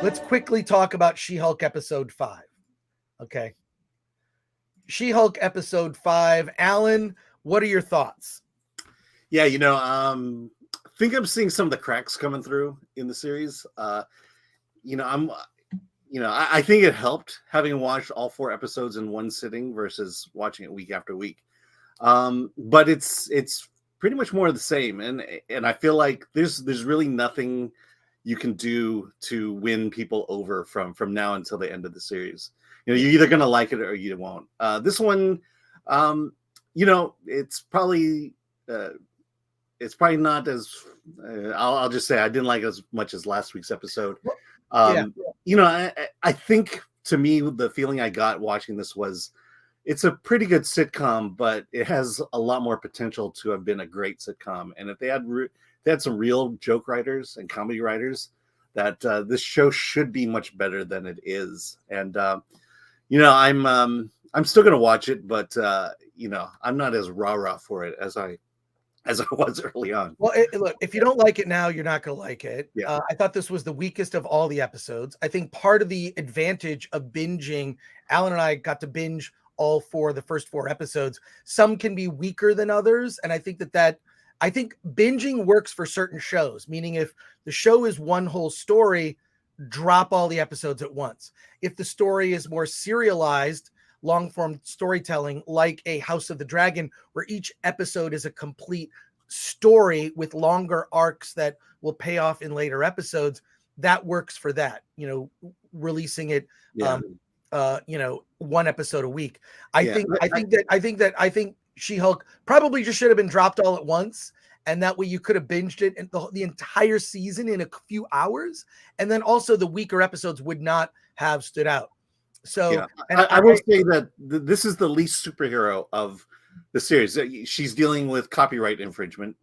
let's quickly talk about She-Hulk episode 5. Okay. She-Hulk episode 5. Alan, what are your thoughts? Yeah, I think I'm seeing some of the cracks coming through in the series. I think it helped having watched all 4 episodes in one sitting versus watching it week after week. But it's pretty much more of the same, and I feel like there's really nothing you can do to win people over from now until the end of the series. You're either gonna like it or you won't. This one, it's probably not as. I'll just say I didn't like it as much as last week's episode. I think to me the feeling I got watching this was it's a pretty good sitcom, but it has a lot more potential to have been a great sitcom. And if they had some real joke writers and comedy writers, that this show should be much better than it is. And I'm still gonna watch it, but I'm not as rah-rah for it as I was early on. Well, look, if you don't like it now, you're not going to like it. Yeah. I thought this was the weakest of all the episodes. I think part of the advantage of binging, Alan and I got to binge all the first 4 episodes. Some can be weaker than others. And I think I think binging works for certain shows, meaning if the show is one whole story, drop all the episodes at once. If the story is more serialized, long-form storytelling, like a House of the Dragon, where each episode is a complete story with longer arcs that will pay off in later episodes, that works for that, releasing it, one episode a week. I think She-Hulk probably just should have been dropped all at once. And that way you could have binged it in the entire season in a few hours. And then also the weaker episodes would not have stood out. So yeah. I will say that this is the least superhero of the series. She's dealing with copyright infringement,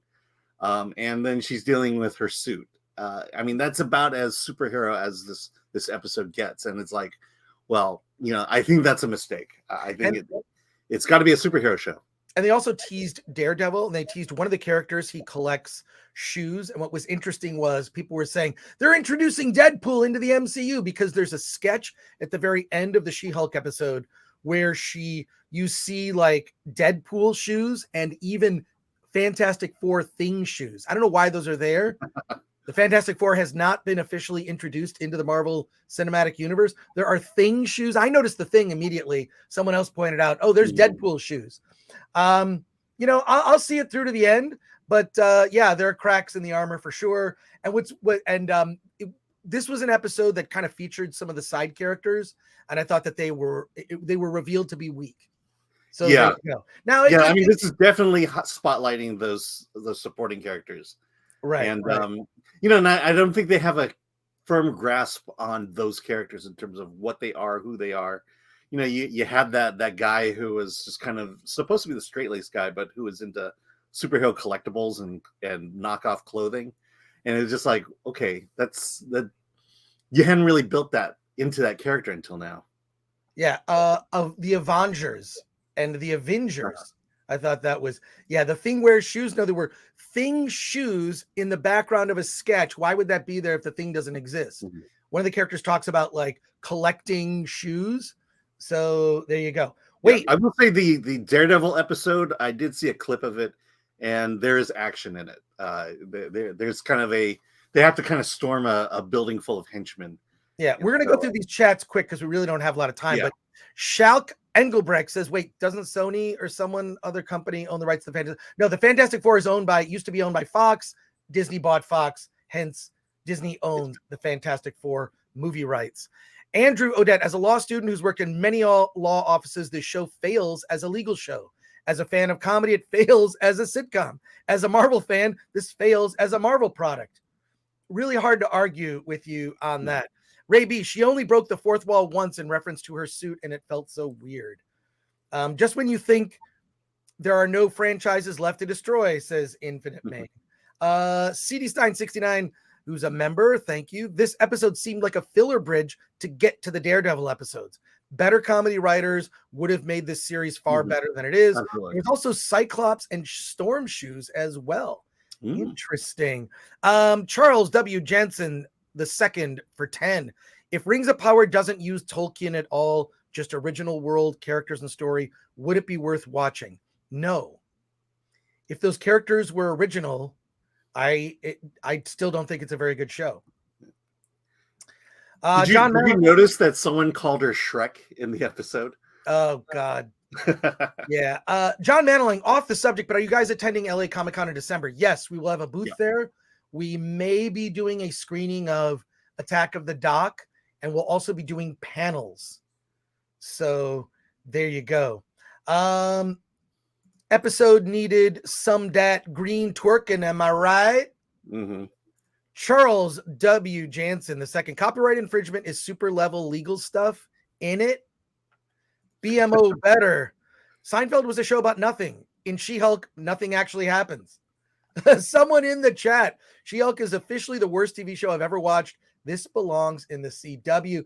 and then she's dealing with her suit. That's about as superhero as this episode gets. And it's like, well, I think that's a mistake. I think it's got to be a superhero show. And they also teased Daredevil, and they teased one of the characters. He collects shoes. And what was interesting was people were saying they're introducing Deadpool into the MCU because there's a sketch at the very end of the She-Hulk episode where you see like Deadpool shoes and even Fantastic Four Thing shoes. I don't know why those are there. The Fantastic Four has not been officially introduced into the Marvel Cinematic Universe. There are Thing shoes. I noticed the Thing immediately. Someone else pointed out, oh, there's Deadpool shoes. I'll see it through to the end, but there are cracks in the armor for sure. And this was an episode that kind of featured some of the side characters, and I thought that they were revealed to be weak. So yeah, now this is definitely spotlighting those supporting characters, right? And right. And I don't think they have a firm grasp on those characters in terms of what they are, who they are. You had that guy who was just kind of supposed to be the straight-laced guy, but who was into superhero collectibles and knockoff clothing. And it was just like, okay, you hadn't really built that into that character until now. Yeah. Of the Avengers and the Avengers. I thought that was, the Thing wears shoes. No, there were Thing shoes in the background of a sketch. Why would that be there if the Thing doesn't exist? Mm-hmm. One of the characters talks about like collecting shoes. So there you go. Wait, I will say the Daredevil episode, I did see a clip of it, and there is action in it. There's kind of they have to kind of storm a building full of henchmen. Yeah, we're gonna go through these chats quick because we really don't have a lot of time. Yeah. But Schalk Engelbrecht says, wait, doesn't Sony or other company own the rights to the Fantastic? No, the Fantastic Four used to be owned by Fox. Disney bought Fox, hence Disney owned the Fantastic Four movie rights. Andrew Odette, as a law student who's worked in many law offices, this show fails as a legal show. As a fan of comedy, it fails as a sitcom. As a Marvel fan, this fails as a Marvel product. Really hard to argue with you on that. Ray B, she only broke the fourth wall once in reference to her suit, and it felt so weird. Just when you think there are no franchises left to destroy, says Infinite May. CD Stein 69, who's a member, thank you. This episode seemed like a filler bridge to get to the Daredevil episodes. Better comedy writers would have made this series far better than it is. Absolutely. There's also Cyclops and Storm shoes as well. Interesting. Charles W. Jensen, the second for 10. If Rings of Power doesn't use Tolkien at all, just original world, characters, and story, would it be worth watching? No. If those characters were original, I still don't think it's a very good show. Did you notice that someone called her Shrek in the episode? Oh, God. Yeah. John Manneling, off the subject, but are you guys attending LA Comic-Con in December? Yes, we will have a booth there. We may be doing a screening of Attack of the Dock, and we'll also be doing panels. So there you go. Episode needed some dat green twerking, am I right? Mm-hmm. Charles W. Jansen, the second copyright infringement is super level legal stuff in it. BMO better. Seinfeld was a show about nothing. In She-Hulk, nothing actually happens. Someone in the chat. She-Hulk is officially the worst TV show I've ever watched. This belongs in the CW.